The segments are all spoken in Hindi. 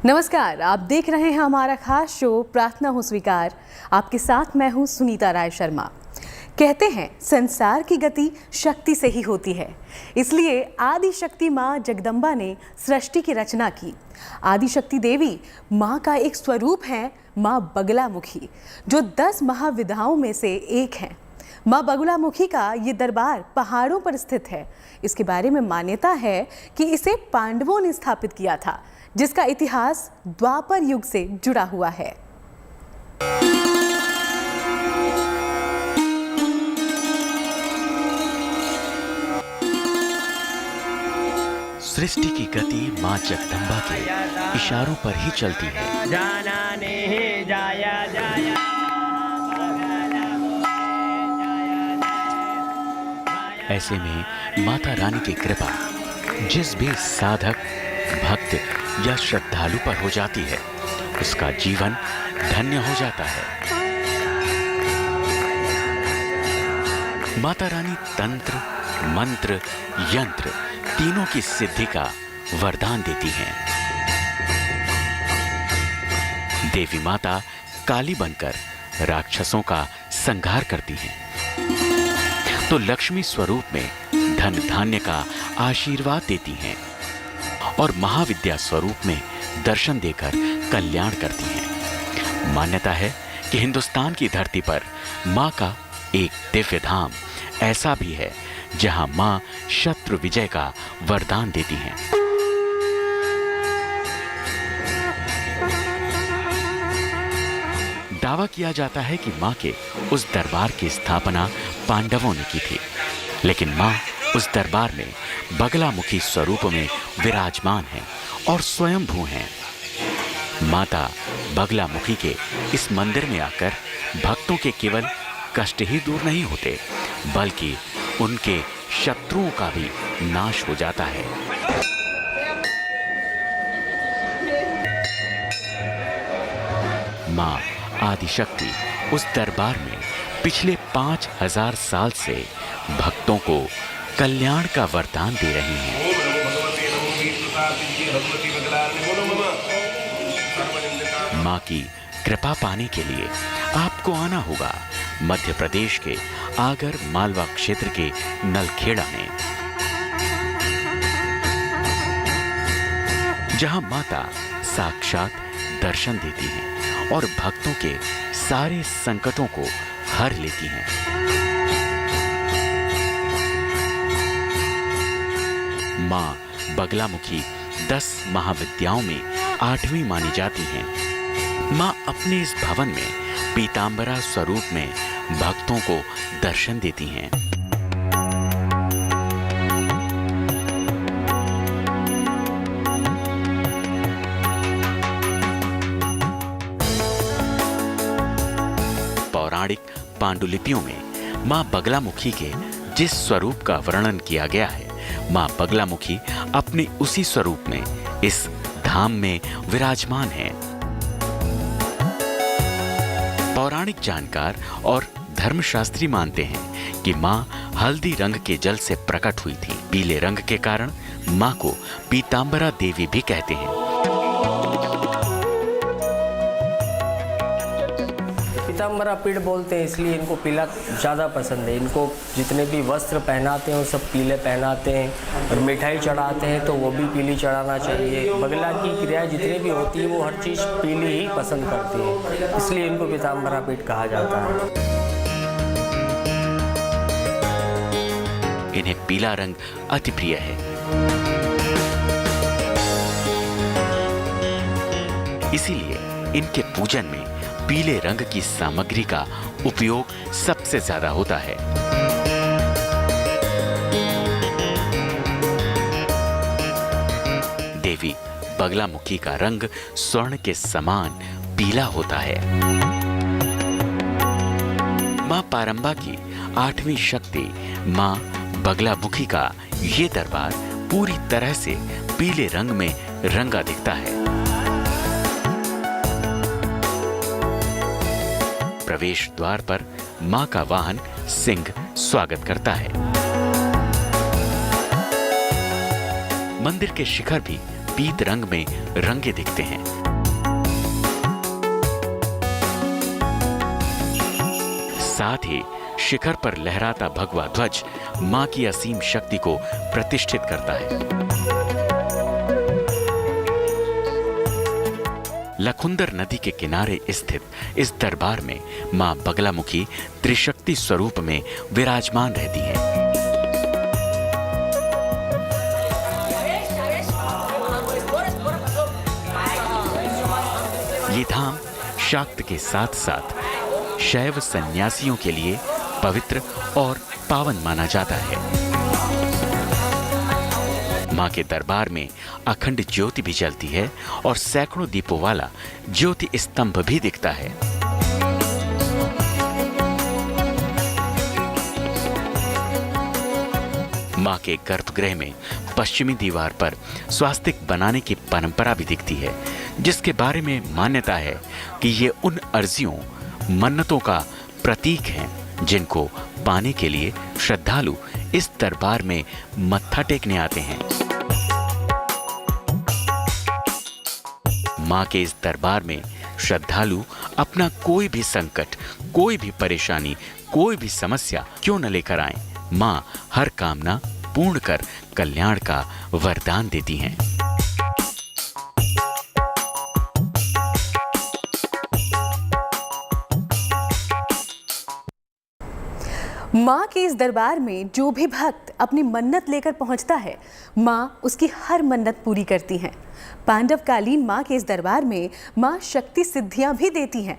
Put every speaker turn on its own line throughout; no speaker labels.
नमस्कार, आप देख रहे हैं हमारा खास शो प्रार्थना हो स्वीकार। आपके साथ मैं हूं सुनीता राय शर्मा। कहते हैं संसार की गति शक्ति से ही होती है, इसलिए आदि शक्ति माँ जगदम्बा ने सृष्टि की रचना की। आदि शक्ति देवी माँ का एक स्वरूप है, माँ बगलामुखी, जो 10 महाविद्याओं में से एक है। माँ बगलामुखी का ये दरबार पहाड़ों पर स्थित है। इसके बारे में मान्यता है कि इसे पांडवों ने स्थापित किया था, जिसका इतिहास द्वापर युग से जुड़ा हुआ है।
सृष्टि की गति माँ जगदम्बा के इशारों पर ही चलती है।
जाना नहीं जाया जाया
ऐसे में माता रानी की कृपा जिस भी साधक, भक्त या श्रद्धालु पर हो जाती है, उसका जीवन धन्य हो जाता है। माता रानी तंत्र, मंत्र, यंत्र तीनों की सिद्धि का वरदान देती हैं। देवी माता काली बनकर राक्षसों का संहार करती हैं, तो लक्ष्मी स्वरूप में धन धान्य का आशीर्वाद देती हैं और महाविद्या स्वरूप में दर्शन देकर कल्याण करती हैं। मान्यता है कि हिंदुस्तान की धरती पर मां का एक दिव्य धाम ऐसा भी है जहां मां शत्रु विजय का वरदान देती हैं। दावा किया जाता है कि मां के उस दरबार की स्थापना पांडवों ने की थी, लेकिन मां उस दरबार में बगलामुखी स्वरूप में विराजमान हैं और स्वयंभू हैं। माता बगलामुखी के इस मंदिर में आकर भक्तों के केवल कष्ट ही दूर नहीं होते, बल्कि उनके शत्रुओं का भी नाश हो जाता है। मां आदिशक्ति उस दरबार में पिछले 5000 साल से भक्तों को कल्याण का वरदान दे रही हैं। मां की कृपा पाने के लिए आपको आना होगा मध्य प्रदेश के आगर मालवा क्षेत्र के नलखेड़ा में, जहां माता साक्षात दर्शन देती हैं और भक्तों के सारे संकटों को हर लेती हैं। मां बगलामुखी 10 महाविद्याओं में 8वीं मानी जाती हैं। मां अपने इस भवन में पीतांबरा स्वरूप में भक्तों को दर्शन देती हैं। पौराणिक पांडुलिपियों में मां बगलामुखी के जिस स्वरूप का वर्णन किया गया है, मां बगलामुखी अपने उसी स्वरूप में इस धाम में विराजमान है। पौराणिक जानकार और धर्मशास्त्री मानते हैं कि मां हल्दी रंग के जल से प्रकट हुई थी। पीले रंग के कारण मां को पीतांबरा देवी भी कहते हैं।
पीतांबरा पीड़ बोलते हैं, इसलिए इनको पीला ज़्यादा पसंद है। इनको जितने भी वस्त्र पहनाते हैं वो सब पीले पहनाते हैं, और मिठाई चढ़ाते हैं तो वो भी पीली चढ़ाना चाहिए। बगला की क्रिया जितनी भी होती है वो हर चीज़ पीली ही पसंद करती है, इसलिए इनको पीतांबरा पीड़ कहा जाता है।
इन्हें पीला रंग अति प्रिय है, इसीलिए इनके पूजन में पीले रंग की सामग्री का उपयोग सबसे ज्यादा होता है। देवी बगलामुखी का रंग स्वर्ण के समान पीला होता है। मां पारंबा की 8वीं शक्ति मां बगलामुखी का ये दरबार पूरी तरह से पीले रंग में रंगा दिखता है। प्रवेश द्वार पर मां का वाहन सिंह स्वागत करता है। मंदिर के शिखर भी पीत रंग में रंगे दिखते हैं। साथ ही शिखर पर लहराता भगवा ध्वज मां की असीम शक्ति को प्रतिष्ठित करता है। लखुंदर नदी के किनारे स्थित इस दरबार में मां बगलामुखी त्रिशक्ति स्वरूप में विराजमान रहती हैं। ये धाम शाक्त के साथ साथ शैव सन्यासियों के लिए पवित्र और पावन माना जाता है। मां के दरबार में अखंड ज्योति भी जलती है और सैकड़ों दीपों वाला ज्योति स्तंभ भी दिखता है। मां के गर्भगृह में पश्चिमी दीवार पर स्वास्तिक बनाने की परंपरा भी दिखती है, जिसके बारे में मान्यता है कि ये उन अर्जियों मन्नतों का प्रतीक हैं जिनको पाने के लिए श्रद्धालु इस दरबार में मत्था टेकने आते हैं। मां के इस दरबार में श्रद्धालु अपना कोई भी संकट, कोई भी परेशानी, कोई भी समस्या क्यों न लेकर आएं, मां हर कामना पूर्ण कर कल्याण का वरदान देती हैं।
मां के इस दरबार में जो भी भक्त अपनी मन्नत लेकर पहुंचता है, मां उसकी हर मन्नत पूरी करती हैं। पांडवकालीन मां के इस दरबार में मां शक्ति सिद्धियां भी देती हैं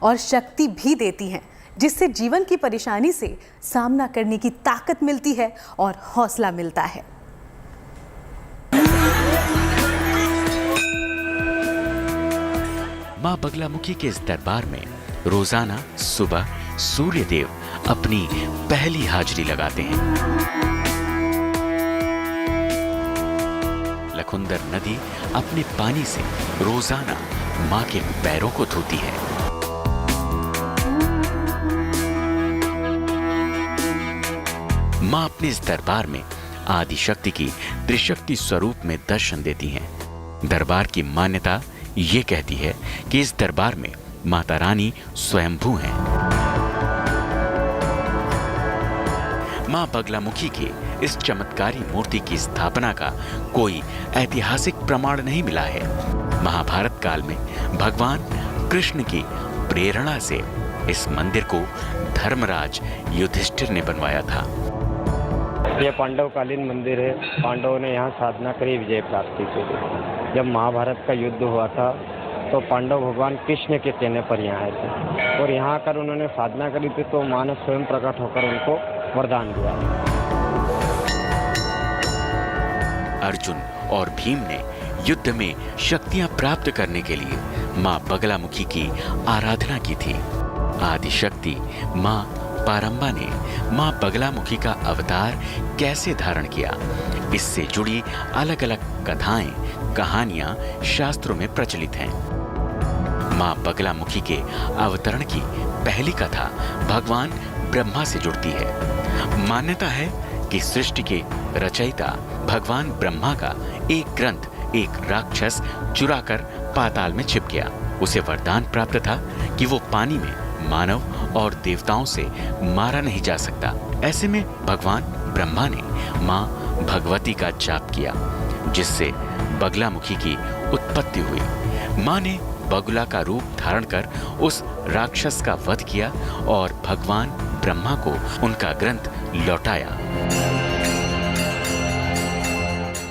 और शक्ति भी देती हैं, जिससे जीवन की परेशानी से सामना करने की ताकत मिलती है और हौसला मिलता है।
मां बगलामुखी के इस दरबार में रोजाना सुबह सूर्य देव अपनी पहली हाजिरी लगाते हैं। लखुंदर नदी अपने पानी से रोजाना मां के पैरों को धोती है। मां अपने इस दरबार में आदि शक्ति की त्रिशक्ति स्वरूप में दर्शन देती हैं। दरबार की मान्यता ये कहती है कि इस दरबार में माता रानी स्वयंभू हैं। मां बगलामुखी के इस चमत्कारी मूर्ति की स्थापना का कोई ऐतिहासिक प्रमाण नहीं मिला है। महाभारत काल में भगवान कृष्ण की प्रेरणा से इस मंदिर को धर्मराज युधिष्ठिर ने बनवाया था।
यह पांडवकालीन मंदिर है। पांडवों ने यहाँ साधना करी विजय प्राप्ति के लिए। जब महाभारत का युद्ध हुआ था तो पांडव भगवान कृष्ण के कहने पर यहाँ आए थे और यहाँ आकर उन्होंने साधना करी थी, तो मां ने स्वयं प्रकट होकर उनको वरदान दिया।
अर्जुन और भीम ने युद्ध में शक्तियां प्राप्त करने के लिए मां बगलामुखी की आराधना की थी। आदि शक्ति मां पारंबा ने मां बगलामुखी का अवतार कैसे धारण किया, इससे जुड़ी अलग अलग कथाएं, कहानियां शास्त्रों में प्रचलित हैं। मां बगलामुखी के अवतरण की पहली कथा भगवान ब्रह्मा से जुड़ती है। मान्यता है कि सृष्टि के रचयिता भगवान ब्रह्मा का एक ग्रंथ एक राक्षस चुराकर पाताल में छिप गया। उसे वरदान प्राप्त था कि वो पानी में मानव और देवताओं से मारा नहीं जा सकता। ऐसे में भगवान ब्रह्मा ने मां भगवती का जाप किया, जिससे बगलामुखी की उत्पत्ति हुई। मां ने बगुला का रूप धारण कर उस राक्षस का वध किया और भगवान ब्रह्मा को उनका ग्रंथ लौटाया।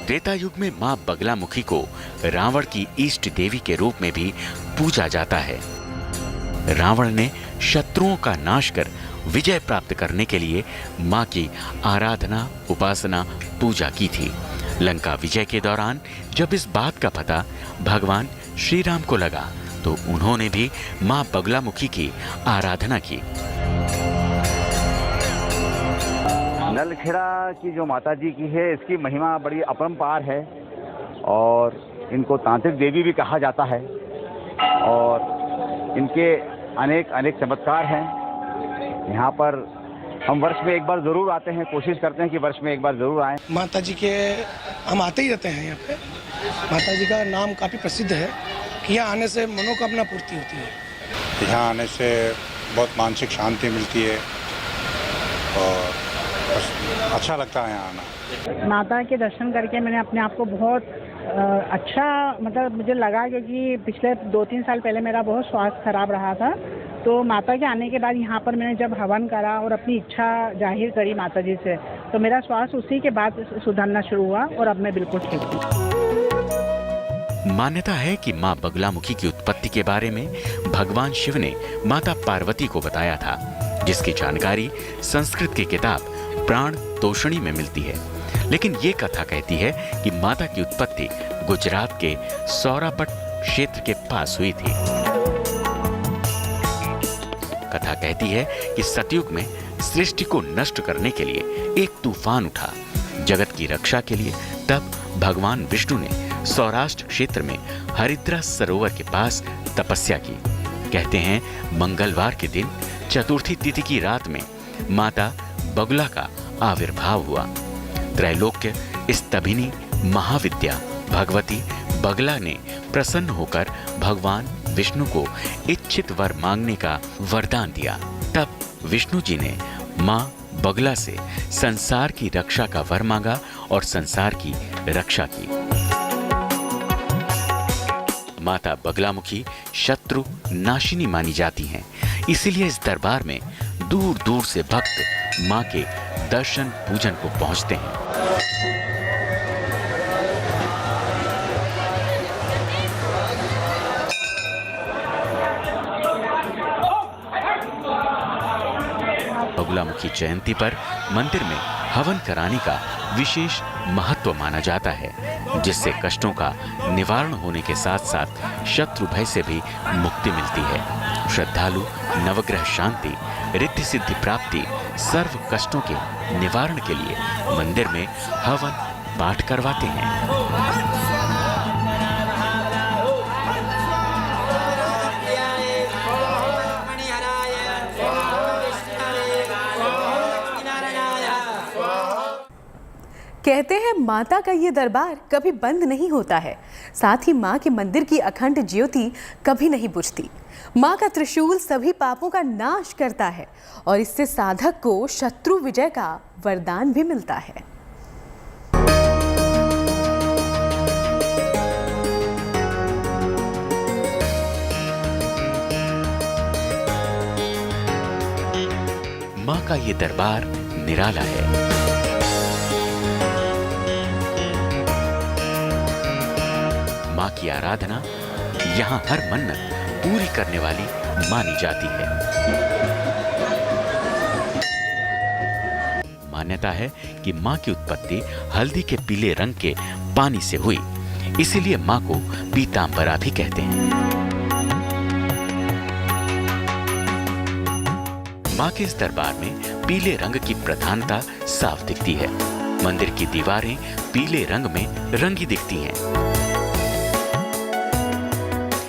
त्रेता युग में मां बगलामुखी को रावण की इष्ट देवी के रूप में भी पूजा जाता है। रावण ने शत्रुओं का नाश कर विजय प्राप्त करने के लिए मां की आराधना, उपासना, पूजा की थी। लंका विजय के दौरान जब इस बात का पता भगवान श्री राम को लगा तो उन्होंने भी मां बगलामुखी की आराधना की।
नलखेड़ा की जो माता जी की है, इसकी महिमा बड़ी अपरंपार है और इनको तांत्रिक देवी भी कहा जाता है और इनके अनेक अनेक चमत्कार हैं। यहाँ पर हम वर्ष में एक बार ज़रूर आते हैं, कोशिश करते हैं कि वर्ष में एक बार ज़रूर आएँ।
माता जी के हम आते ही रहते हैं यहाँ पे। माता जी का नाम काफ़ी प्रसिद्ध है कि यहाँ आने से मनोकामना पूर्ति होती है।
यहाँ आने से बहुत मानसिक शांति मिलती है और बस अच्छा लगता है यहाँ आना।
माता के दर्शन करके मैंने अपने आप को बहुत अच्छा मतलब मुझे लगा, क्योंकि पिछले 2-3 साल पहले मेरा बहुत स्वास्थ्य खराब रहा था। तो माता के आने के बाद यहाँ पर मैंने जब हवन करा और अपनी इच्छा जाहिर करी माता जी से, तो मेरा स्वास्थ्य उसी के बाद सुधरना शुरू हुआ और अब मैं बिल्कुल ठीक हूँ।
मान्यता है कि मां बगलामुखी की उत्पत्ति के बारे में भगवान शिव ने माता पार्वती को बताया था, जिसकी जानकारी संस्कृत की किताब प्राण तोषणी में मिलती है। लेकिन ये कथा कहती है कि माता की उत्पत्ति गुजरात के सौरापट क्षेत्र के पास हुई थी। कथा कहती है कि सतयुग में सृष्टि को नष्ट करने के लिए एक तूफान उठा। जगत की रक्षा के लिए तब भगवान विष्णु ने सौराष्ट्र क्षेत्र में हरिद्रा सरोवर के पास तपस्या की। कहते हैं मंगलवार के दिन चतुर्थी तिथि की रात में माता बगला का आविर्भाव हुआ। त्रैलोक्य स्तभिनी महाविद्या भगवती बगला ने प्रसन्न होकर भगवान विष्णु को इच्छित वर मांगने का वरदान दिया। तब विष्णु जी ने मां बगला से संसार की रक्षा का वर मांगा और संसार की रक्षा की। माता बगलामुखी शत्रु नाशिनी मानी जाती हैं, इसीलिए इस दरबार में दूर दूर से भक्त मां के दर्शन पूजन को पहुंचते हैं। बगलामुखी जयंती पर मंदिर में हवन कराने का विशेष महत्व माना जाता है, जिससे कष्टों का निवारण होने के साथ साथ शत्रु भय से भी मुक्ति मिलती है। श्रद्धालु नवग्रह शांति, रिद्धि सिद्धि प्राप्ति, सर्व कष्टों के निवारण के लिए मंदिर में हवन पाठ करवाते हैं।
कहते हैं माता का ये दरबार कभी बंद नहीं होता है। साथ ही मां के मंदिर की अखंड ज्योति कभी नहीं बुझती। मां का त्रिशूल सभी पापों का नाश करता है और इससे साधक को शत्रु विजय का वरदान भी मिलता है।
मां का ये दरबार निराला है। मां की आराधना यहाँ हर मन्नत पूरी करने वाली मानी जाती है। मान्यता है कि मां की उत्पत्ति हल्दी के पीले रंग के पानी से हुई, इसीलिए मां को पीतांबरा भी कहते हैं। मां के इस दरबार में पीले रंग की प्रधानता साफ दिखती है। मंदिर की दीवारें पीले रंग में रंगी दिखती हैं।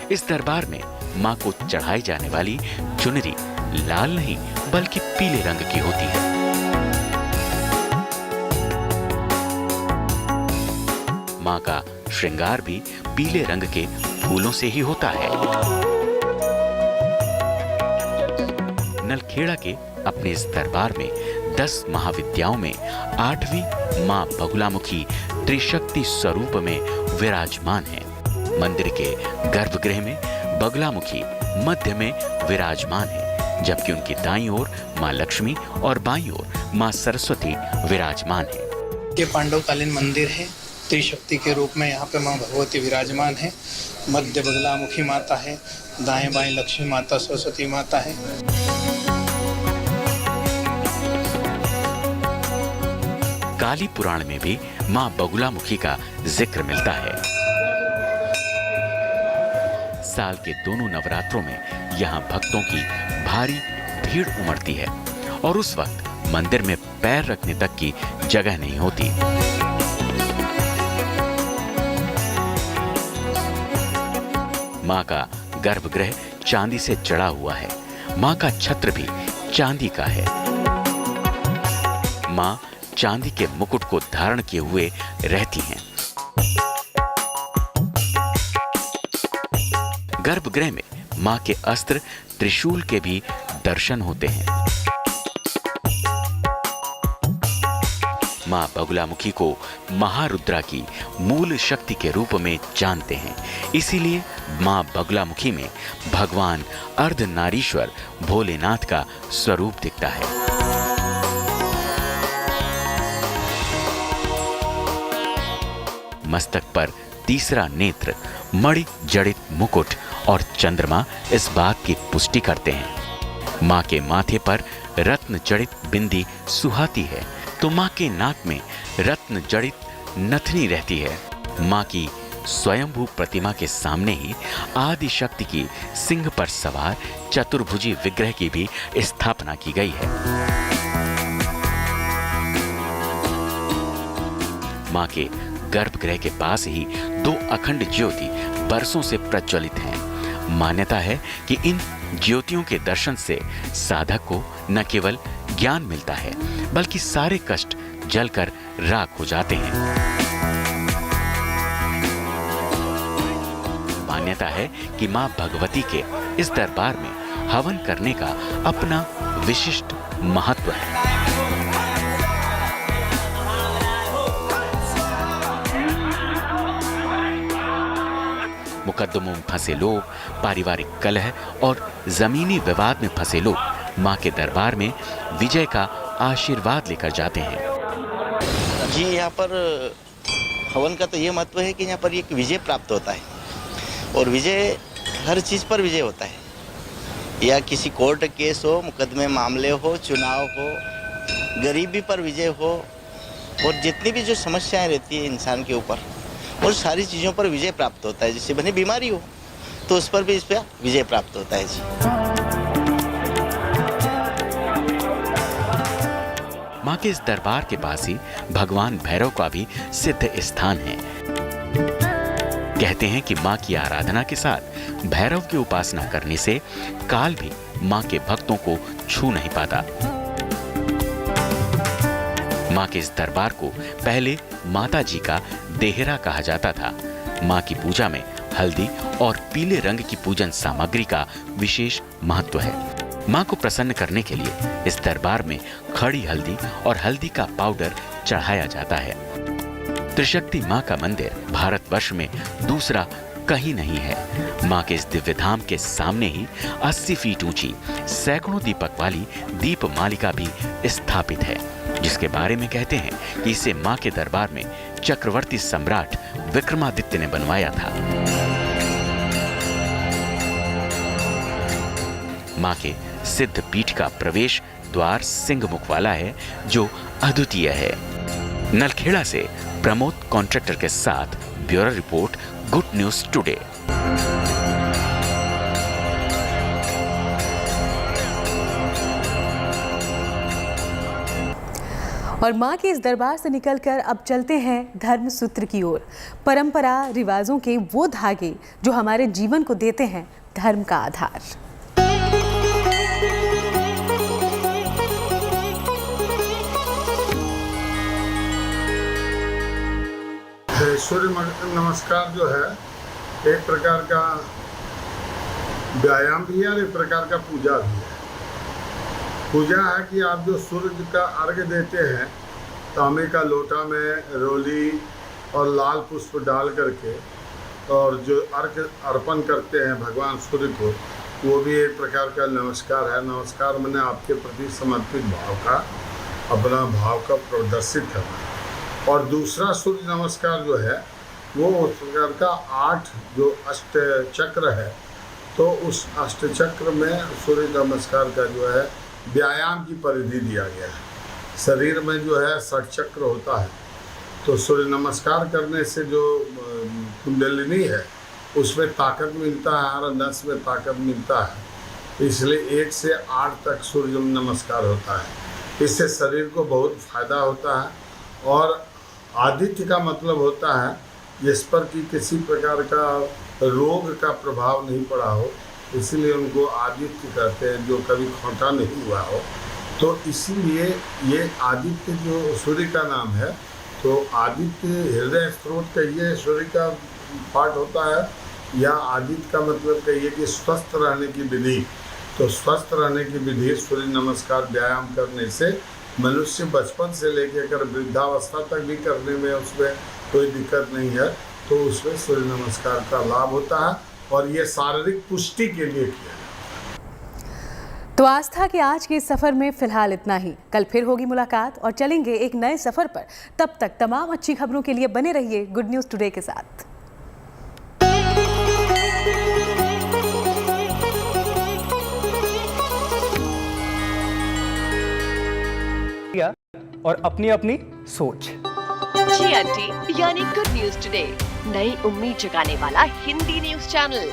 इस दरबार में मां को चढ़ाई जाने वाली चुनरी लाल नहीं बल्कि पीले रंग की होती है। मां का श्रृंगार भी पीले रंग के फूलों से ही होता है। नलखेड़ा के अपने इस दरबार में 10 महाविद्याओं में 8वीं मां बगलामुखी त्रिशक्ति स्वरूप में विराजमान है। मंदिर के गर्भगृह में बगलामुखी मध्य में विराजमान है, जबकि उनकी दाईं ओर मां लक्ष्मी और बाईं ओर मां सरस्वती विराजमान है।
ये पांडवकालीन मंदिर है। त्रिशक्ति के रूप में यहाँ पे मां भगवती विराजमान है। मध्य बगलामुखी माता है, दाएं बाएं लक्ष्मी माता सरस्वती माता है।
काली पुराण में भी मां बगलामुखी का जिक्र मिलता है। साल के दोनों नवरात्रों में यहाँ भक्तों की भारी भीड़ उमड़ती है और उस वक्त मंदिर में पैर रखने तक की जगह नहीं होती। मां का गर्भगृह चांदी से जड़ा हुआ है। मां का छत्र भी चांदी का है। माँ चांदी के मुकुट को धारण किए हुए रहती हैं। गर्भगृह में माँ के अस्त्र त्रिशूल के भी दर्शन होते हैं। माँ बगुलामुखी को महारुद्रा की मूल शक्ति के रूप में जानते हैं। इसीलिए माँ बगुलामुखी में भगवान अर्धनारीश्वर भोलेनाथ का स्वरूप दिखता है। मस्तक पर तीसरा नेत्र, मणि जड़ित मुकुट और चंद्रमा इस बात की पुष्टि करते हैं। माँ के माथे पर रत्न जड़ित बिंदी सुहाती है, तो माँ के नाक में रत्न जड़ित नथनी रहती है। माँ की स्वयंभू प्रतिमा के सामने ही आदि शक्ति की सिंह पर सवार चतुर्भुजी विग्रह की भी स्थापना की गई है। माँ के गर्भगृह के पास ही 2 अखंड ज्योति बरसों से प्रज्वलित हैं। मान्यता है कि इन ज्योतियों के दर्शन से साधक को न केवल ज्ञान मिलता है, बल्कि सारे कष्ट जलकर राख हो जाते हैं। मान्यता है कि मां भगवती के इस दरबार में हवन करने का अपना विशिष्ट महत्व है। मुकद्दमों में फंसे लोग, पारिवारिक कलह और जमीनी विवाद में फंसे लोग मां के दरबार में विजय का आशीर्वाद लेकर जाते हैं।
जी, यहाँ पर हवन का तो ये महत्व है कि यहाँ पर एक विजय प्राप्त होता है, और विजय हर चीज़ पर विजय होता है। या किसी कोर्ट केस हो, मुकदमे मामले हो, चुनाव हो, गरीबी पर विजय हो, और जितनी भी जो समस्याएं रहती है इंसान के ऊपर, और सारी चीज़ों पर विजय प्राप्त होता है। जैसे बनी बीमारी हो तो उस पर भी इस पर विजय प्राप्त होता है। जी,
मां के इस दरबार के पास ही भगवान भैरव का भी सिद्ध स्थान है। कहते हैं कि मां की आराधना के साथ भैरव की उपासना करने से काल भी मां के भक्तों को छू नहीं पाता। मां के इस दरबार को पहले माता जी का देहरा कहा जाता था। मां की पूजा में हल्दी और पीले रंग की पूजन सामग्री का विशेष महत्व है। मां को प्रसन्न करने के लिए इस दरबार में खड़ी हल्दी और हल्दी का पाउडर चढ़ाया जाता है। त्रिशक्ति मां का मंदिर भारतवर्ष में दूसरा कहीं नहीं है। मां के इस दिव्य धाम के सामने ही 80 फीट ऊंची सैकड़ों दीपक वाली दीप मालिका भी स्थापित है, जिसके बारे में कहते हैं कि इसे मां के दरबार में चक्रवर्ती सम्राट विक्रमादित्य ने बनवाया था। मां के सिद्ध पीठ का प्रवेश द्वार सिंह मुख वाला है, जो अद्वितीय है। नलखेड़ा से प्रमोद कॉन्ट्रैक्टर के साथ bureau report, good news today.
और मां के इस दरबार से निकलकर अब चलते हैं धर्म सूत्र की ओर। परंपरा रिवाजों के वो धागे जो हमारे जीवन को देते हैं धर्म का आधार।
सूर्य नमस्कार जो है एक प्रकार का व्यायाम भी है और एक प्रकार का पूजा भी है। पूजा है कि आप जो सूर्य का अर्घ्य देते हैं, तांबे का लोटा में रोली और लाल पुष्प डाल करके, और जो अर्घ्य अर्पण करते हैं भगवान सूर्य को, वो भी एक प्रकार का नमस्कार है। नमस्कार मैंने आपके प्रति समर्पित भाव का, अपना भाव का प्रदर्शित करना। और दूसरा सूर्य नमस्कार जो है वो उस प्रकार का 8 जो अष्ट चक्र है, तो उस अष्ट चक्र में सूर्य नमस्कार का जो है व्यायाम की परिधि दिया गया है। शरीर में जो है 60 चक्र होता है, तो सूर्य नमस्कार करने से जो कुंडलिनी है उसमें ताकत मिलता है, हर नस में ताकत मिलता है। इसलिए 1 से 8 तक सूर्य नमस्कार होता है। इससे शरीर को बहुत फायदा होता है। और आदित्य का मतलब होता है जिस पर कि किसी प्रकार का रोग का प्रभाव नहीं पड़ा हो, इसलिए उनको आदित्य कहते हैं, जो कभी खोटा नहीं हुआ हो। तो इसीलिए ये आदित्य जो सूर्य का नाम है, तो आदित्य हृदय स्रोत कहिए सूर्य का पार्ट होता है, या आदित्य का मतलब कहिए कि स्वस्थ रहने की विधि। तो स्वस्थ रहने की विधि सूर्य नमस्कार व्यायाम करने से मनुष्य बचपन से लेकर वृद्धावस्था तक भी करने में उसमें कोई दिक्कत नहीं है। तो उसमें सूर्य नमस्कार का लाभ होता है और ये शारीरिक पुष्टि के लिए किया है।
तो आस्था के आज के इस सफर में फिलहाल इतना ही। कल फिर होगी मुलाकात और चलेंगे एक नए सफर पर। तब तक तमाम अच्छी खबरों के लिए बने रहिए गुड न्यूज़ टुडे के साथ।
और अपनी अपनी सोच।
GNT यानी गुड न्यूज टुडे, नई उम्मीद जगाने वाला हिंदी न्यूज चैनल।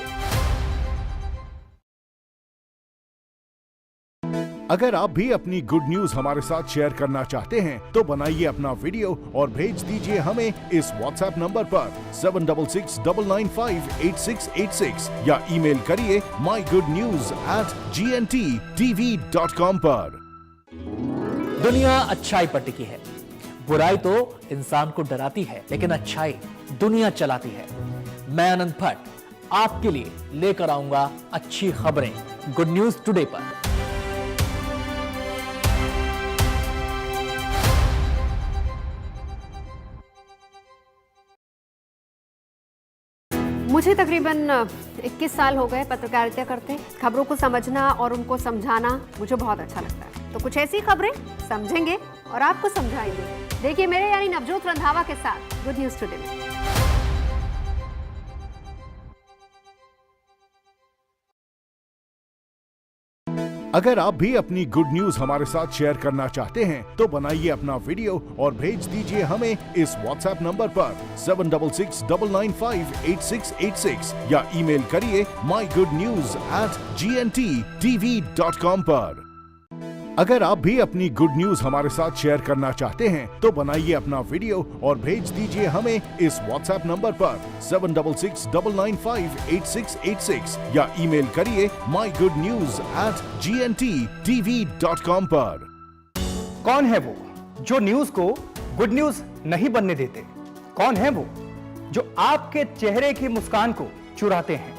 अगर आप भी अपनी गुड न्यूज हमारे साथ शेयर करना चाहते हैं तो बनाइए अपना वीडियो और भेज दीजिए हमें इस व्हाट्सएप नंबर पर 7669958686 या ईमेल करिए mygoodnews@gntv.com पर।
दुनिया अच्छाई पर टिकी है। बुराई तो इंसान को डराती है, लेकिन अच्छाई दुनिया चलाती है। मैं अनंत भट्ट आपके लिए लेकर आऊंगा अच्छी खबरें गुड न्यूज टुडे पर।
मुझे तकरीबन 21 साल हो गए पत्रकारिता करते। खबरों को समझना और उनको समझाना मुझे बहुत अच्छा लगता है। तो कुछ ऐसी खबरें समझेंगे और आपको समझाएंगे। देखिए मेरे यानी नवजोत रंधावा के साथ गुड न्यूज़ टुडे में।
अगर आप भी अपनी गुड न्यूज हमारे साथ शेयर करना चाहते हैं तो बनाइए अपना वीडियो और भेज दीजिए हमें इस व्हाट्सएप नंबर पर 7669958686 या ईमेल करिए mygoodnews@gntv.com पर। अगर आप भी अपनी गुड न्यूज हमारे साथ शेयर करना चाहते हैं तो बनाइए अपना वीडियो और भेज दीजिए हमें इस व्हाट्सएप नंबर पर 7669958686 या ईमेल करिए mygoodnews@gntv.com पर।
कौन है वो जो न्यूज को गुड न्यूज नहीं बनने देते? कौन है वो जो आपके चेहरे की मुस्कान को चुराते हैं?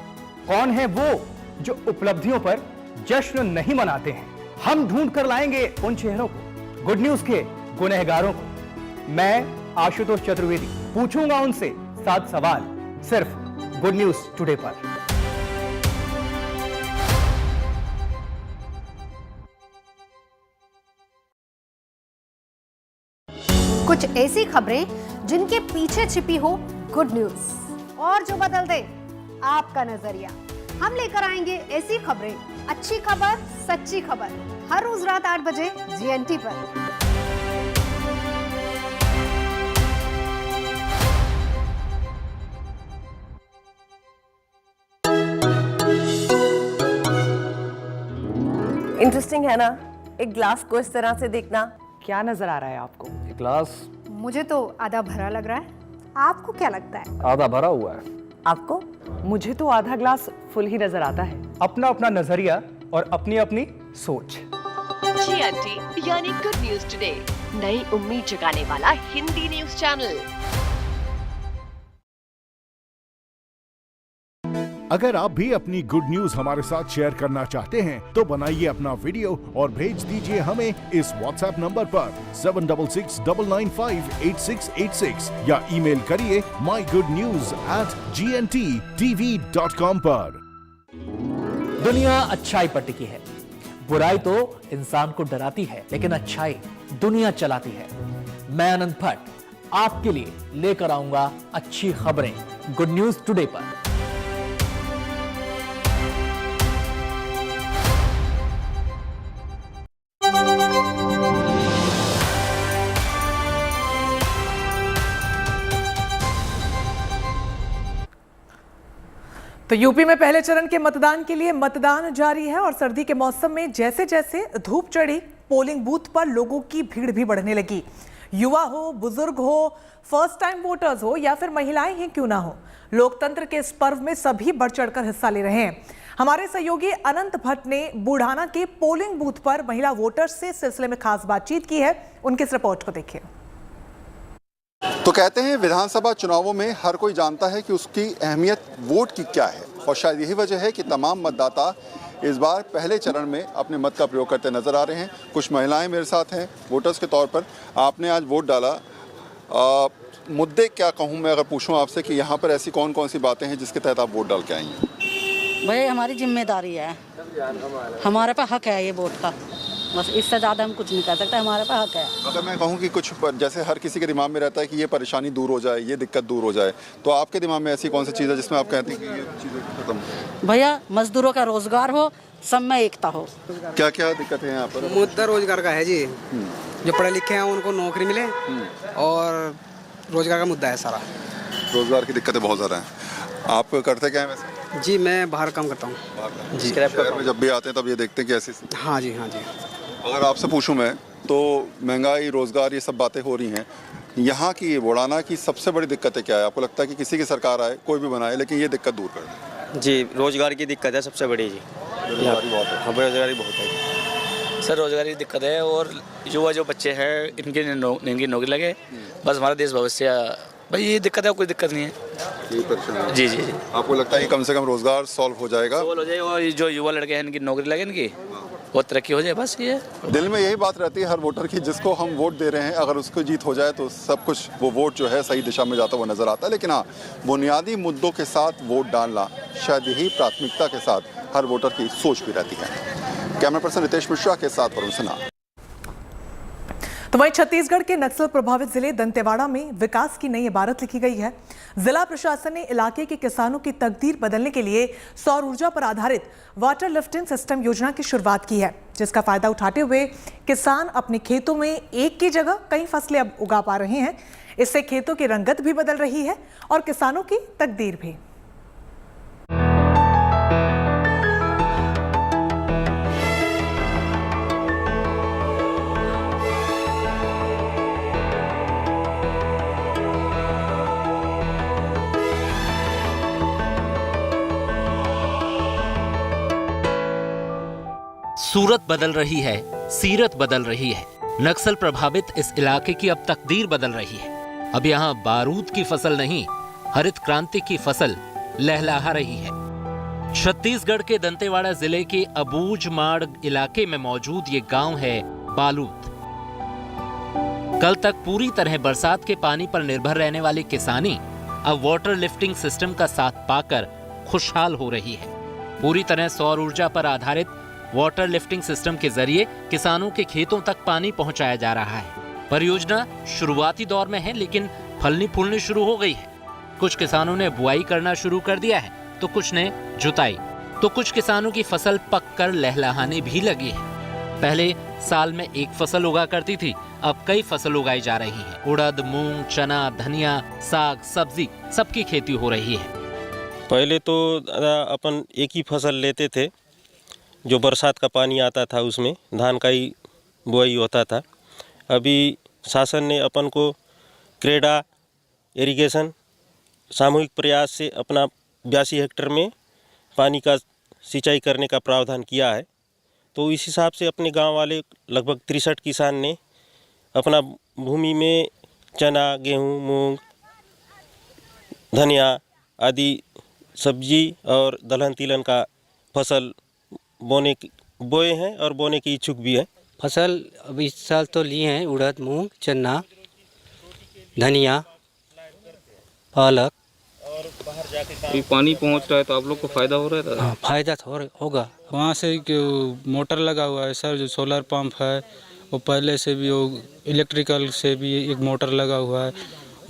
कौन है वो जो उपलब्धियों पर जश्न नहीं मनाते हैं? हम ढूंढ कर लाएंगे उन चेहरों को, गुड न्यूज के गुनहगारों को। मैं आशुतोष चतुर्वेदी पूछूंगा उनसे 7 सवाल सिर्फ गुड न्यूज टुडे पर।
कुछ ऐसी खबरें जिनके पीछे छिपी हो गुड न्यूज और जो बदल दे आपका नजरिया। हम लेकर आएंगे ऐसी खबरें, अच्छी खबर, सच्ची खबर, हर रोज रात 8 बजे GNT पर।
इंटरेस्टिंग है ना एक ग्लास को इस तरह से देखना।
क्या नजर आ रहा है आपको?
ग्लास
मुझे तो आधा भरा लग रहा है, आपको क्या लगता है?
आधा भरा हुआ है।
आपको?
मुझे तो आधा ग्लास फुल ही नजर आता है।
अपना अपना नजरिया और अपनी अपनी सोच।
GNT यानी गुड न्यूज टुडे, नई उम्मीद जगाने वाला हिंदी न्यूज चैनल।
अगर आप भी अपनी गुड न्यूज हमारे साथ शेयर करना चाहते हैं तो बनाइए अपना वीडियो और भेज दीजिए हमें इस व्हाट्सएप नंबर पर 7669958686 या ईमेल करिए mygoodnews@gntv.com पर।
दुनिया अच्छाई पर टिकी है। बुराई तो इंसान को डराती है, लेकिन अच्छाई दुनिया चलाती है। मैं अनंत भट्ट आपके लिए लेकर आऊंगा अच्छी खबरें गुड न्यूज टुडे पर।
तो यूपी में पहले चरण के मतदान के लिए मतदान जारी है और सर्दी के मौसम में जैसे जैसे धूप चढ़ी, पोलिंग बूथ पर लोगों की भीड़ भी बढ़ने लगी। युवा हो, बुजुर्ग हो, फर्स्ट टाइम वोटर्स हो या फिर महिलाएं ही क्यों ना हो, लोकतंत्र के इस पर्व में सभी बढ़ चढ़कर हिस्सा ले रहे हैं। हमारे सहयोगी अनंत भट्ट ने बुढ़ाना के पोलिंग बूथ पर महिला वोटर्स से इस सिलसिले में खास बातचीत की है। उनकी इस रिपोर्ट को देखिए।
तो कहते हैं विधानसभा चुनावों में हर कोई जानता है कि उसकी अहमियत वोट की क्या है, और शायद यही वजह है कि तमाम मतदाता इस बार पहले चरण में अपने मत का प्रयोग करते नजर आ रहे हैं। कुछ महिलाएं मेरे साथ हैं वोटर्स के तौर पर। आपने आज वोट डाला, मुद्दे क्या कहूँ मैं अगर पूछूं आपसे कि यहाँ पर ऐसी कौन कौन सी बातें हैं जिसके तहत आप वोट डाल के आई हैं?
भाई हमारी जिम्मेदारी है, हमारे पे हक है ये वोट का, बस इससे ज़्यादा हम कुछ नहीं कर सकते, हमारे पे हक है।
अगर मैं कहूँ कि कुछ जैसे हर किसी के दिमाग में रहता है कि ये परेशानी दूर हो जाए, ये दिक्कत दूर हो जाए, तो आपके दिमाग में ऐसी कौन सी चीज़ है जिसमें आप कहते हैं कि ये चीज़ें खत्म?
भैया मजदूरों का रोजगार हो, सब में एकता हो।
क्या क्या दिक्कतें हैं यहाँ पर?
मुद्दा रोजगार का है जी, जो पढ़े लिखे हैं उनको नौकरी मिले, और रोजगार का मुद्दा है सारा।
रोजगार की दिक्कतें बहुत ज़्यादा हैं। आप करते क्या हैं वैसे?
जी मैं बाहर काम करता हूँ जी।
शहर में जब भी आते हैं तब ये देखते हैं कि ऐसी।
हाँ जी हाँ जी।
अगर आपसे पूछूं मैं तो महंगाई, रोजगार, ये सब बातें हो रही हैं, यहाँ की बुढ़ाना की सबसे बड़ी दिक्कतें क्या है? आपको लगता है कि किसी की सरकार आए, कोई भी बनाए, लेकिन ये दिक्कत दूर कर दे?
जी रोजगार की दिक्कत है सबसे बड़ी जी।
बेरोजगारी बहुत है।
हाँ बेरोजगारी बहुत है सर, रोजगारी की दिक्कत है, और युवा जो बच्चे हैं इनकी नौकरी लगे, बस हमारा देश भविष्य। भाई ये दिक्कत है, कोई दिक्कत नहीं है।
यही परेशानी है।
जी जी।
आपको लगता है कि कम से कम रोजगार सॉल्व हो जाएगा?
सॉल्व हो जाएगा, और जो युवा लड़के हैं इनकी नौकरी लगे, इनकी बहुत तरक्की हो जाए, बस ये।
दिल में यही बात रहती है हर वोटर की, जिसको हम वोट दे रहे हैं अगर उसको जीत हो जाए तो सब कुछ वो वोट जो है सही दिशा में जाता हुआ नजर आता है। लेकिन हाँ, बुनियादी मुद्दों के साथ वोट डालना शायद यही प्राथमिकता के साथ हर वोटर की सोच भी रहती है। कैमरा पर्सन रितेश मिश्रा के साथ वरुण सिन्हा।
तो वहीं छत्तीसगढ़ के नक्सल प्रभावित जिले दंतेवाड़ा में विकास की नई इबारत लिखी गई है। जिला प्रशासन ने इलाके के किसानों की तकदीर बदलने के लिए सौर ऊर्जा पर आधारित वाटर लिफ्टिंग सिस्टम योजना की शुरुआत की है, जिसका फायदा उठाते हुए किसान अपने खेतों में एक की जगह कई फसलें अब उगा पा रहे हैं। इससे खेतों की रंगत भी बदल रही है और किसानों की तकदीर भी।
सूरत बदल रही है, सीरत बदल रही है। नक्सल प्रभावित इस इलाके की अब तकदीर बदल रही है। अब यहाँ बारूद की फसल नहीं, हरित क्रांति की फसल लहलहा रही है। छत्तीसगढ़ के दंतेवाड़ा जिले के अबूझमाड़ इलाके में मौजूद ये गांव है बालूद। कल तक पूरी तरह बरसात के पानी पर निर्भर रहने वाली किसानी अब वाटर लिफ्टिंग सिस्टम का साथ पाकर खुशहाल हो रही है। पूरी तरह सौर ऊर्जा पर आधारित वाटर लिफ्टिंग सिस्टम के जरिए किसानों के खेतों तक पानी पहुंचाया जा रहा है। परियोजना शुरुआती दौर में है, लेकिन फलनी फूलनी शुरू हो गई है। कुछ किसानों ने बुआई करना शुरू कर दिया है, तो कुछ ने जुताई, तो कुछ किसानों की फसल पककर लहलहाने भी लगी है। पहले साल में एक फसल उगा करती थी, अब कई फसल उगाई जा रही है। उड़द, मूंग, चना, धनिया, साग, सब्जी सबकी खेती हो रही है।
पहले तो अपन एक ही फसल लेते थे, जो बरसात का पानी आता था उसमें धान का ही बुआई होता था। अभी शासन ने अपन को क्रेडा इरिगेशन सामूहिक प्रयास से अपना 82 हेक्टेयर में पानी का सिंचाई करने का प्रावधान किया है। तो इस हिसाब से अपने गांव वाले लगभग 63 किसान ने अपना भूमि में चना, गेहूं, मूंग, धनिया आदि सब्जी और दलहन तिलहन का फसल बोए हैं और बोने की इच्छुक भी है।
फसल अब इस साल तो लिए हैं उड़द, मूंग, चना, धनिया, पालक।
और बाहर जाके पानी पहुंच रहा है तो आप लोग को फायदा हो रहा है?
हाँ, फायदा तो होगा।
वहाँ से मोटर लगा हुआ है सर, जो सोलर पंप है वो पहले से भी, वो इलेक्ट्रिकल से भी एक मोटर लगा हुआ है,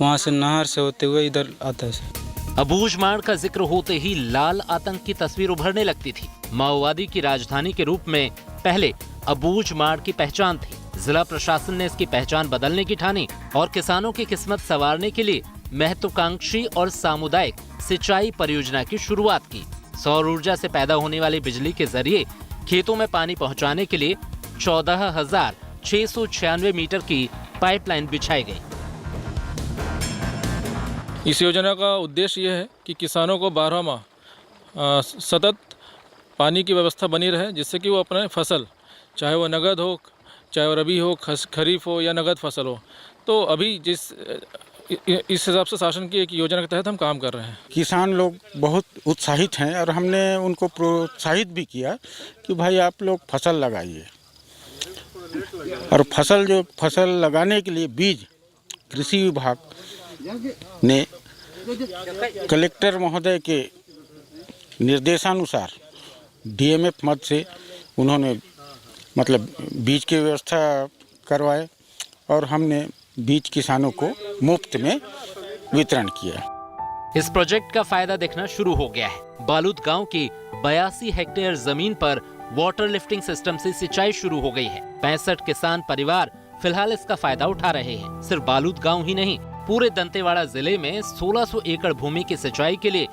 वहाँ से नहर से होते हुए इधर आता है सर।
अबूझमाड़ का जिक्र होते ही लाल आतंक की तस्वीर उभरने लगती थी। माओवादी की राजधानी के रूप में पहले अबूझमाड़ की पहचान थी। जिला प्रशासन ने इसकी पहचान बदलने की ठानी और किसानों की किस्मत संवारने के लिए महत्वाकांक्षी और सामुदायिक सिंचाई परियोजना की शुरुआत की। सौर ऊर्जा से पैदा होने वाली बिजली के जरिए खेतों में पानी पहुंचाने के लिए 14,696 मीटर की पाइपलाइन बिछाई गई।
इस योजना का उद्देश्य यह है कि किसानों को 12 माह सतत
पानी की व्यवस्था बनी रहे, जिससे कि वो अपने फसल, चाहे वो नगद हो, चाहे वो रबी हो, खरीफ हो या नगद फसल हो, तो अभी इस हिसाब से शासन की एक योजना के तहत हम काम कर रहे हैं।
किसान लोग बहुत उत्साहित हैं और हमने उनको प्रोत्साहित भी किया कि भाई आप लोग फसल लगाइए, और फसल लगाने के लिए बीज कृषि विभाग ने कलेक्टर महोदय के निर्देशानुसार DMF मद से उन्होंने मतलब बीज की व्यवस्था करवाए और हमने बीज किसानों को मुफ्त में वितरण किया।
इस प्रोजेक्ट का फायदा दिखना शुरू हो गया है। बालूद गांव की 82 हेक्टेयर जमीन पर वाटर लिफ्टिंग सिस्टम से सिंचाई शुरू हो गई है। 65 किसान परिवार फिलहाल इसका फायदा उठा रहे हैं। सिर्फ बालूद गांव ही नहीं, पूरे दंतेवाड़ा जिले में 1600 एकड़ भूमि की सिंचाई के लिए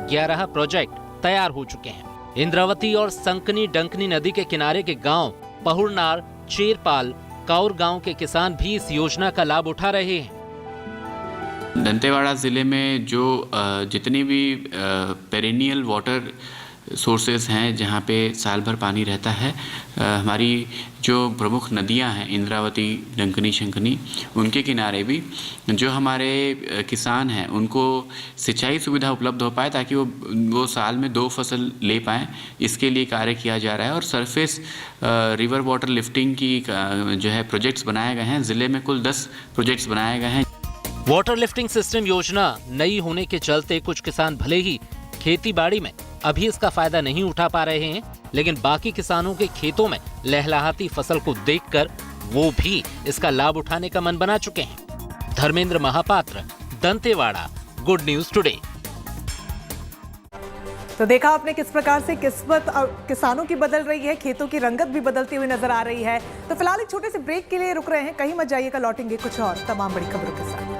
11 प्रोजेक्ट तैयार हो चुके हैं। इंद्रावती और संकनी डंकनी नदी के किनारे के गांव पहुरनार, चेरपाल, काउर गांव के किसान भी इस योजना का लाभ उठा रहे हैं।
दंतेवाड़ा ज़िले में जो जितनी भी पेरेनियल वाटर सोर्सेज हैं, जहाँ पे साल भर पानी रहता है, हमारी जो प्रमुख नदियाँ हैं इंद्रावती, डंकनी, शंकनी, उनके किनारे भी जो हमारे किसान हैं उनको सिंचाई सुविधा उपलब्ध हो पाए, ताकि वो साल में 2 फसल ले पाएँ, इसके लिए कार्य किया जा रहा है। और सरफेस रिवर वाटर लिफ्टिंग की जो है प्रोजेक्ट्स बनाए गए हैं। ज़िले में कुल 10 प्रोजेक्ट्स बनाए गए हैं।
वाटर लिफ्टिंग सिस्टम योजना नई होने के चलते कुछ किसान भले ही खेती बाड़ी में अभी इसका फायदा नहीं उठा पा रहे हैं, लेकिन बाकी किसानों के खेतों में लहलहाती फसल को देखकर वो भी इसका लाभ उठाने का मन बना चुके हैं। Dharmendra Mahapatra, Dantewada, good news today.
तो देखा आपने किस प्रकार से किस्मत किसानों की बदल रही है, खेतों की रंगत भी बदलती हुई नजर आ रही है। तो फिलहाल एक छोटे से ब्रेक के लिए रुक रहे हैं, कहीं मत जाइएगा, लौटेंगे कुछ और तमाम बड़ी खबरों के साथ।